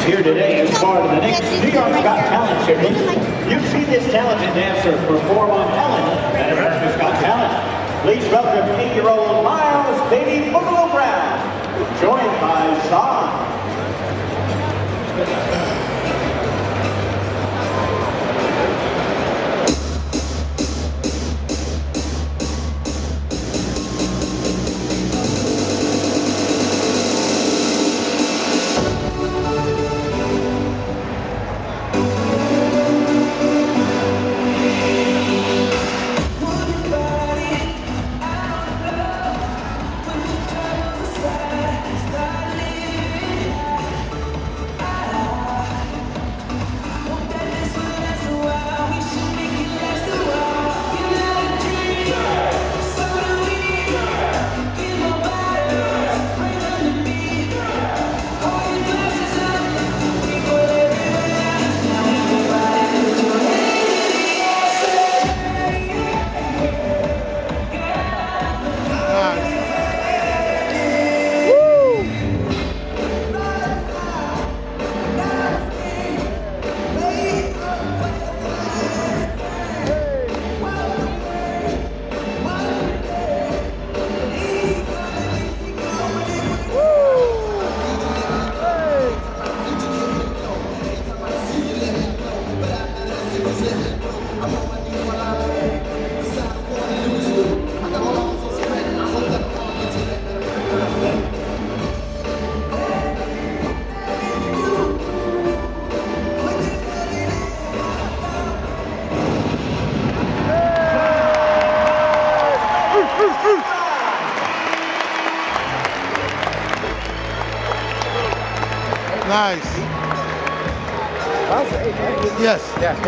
Here today as part of the next New York Got Talent series. You've seen this talented dancer perform on Ellen at America's Got Talent. Please welcome 8-year-old Miles Baby Boogaloo Brown, joined by Sean. Nice. Yes. Yes.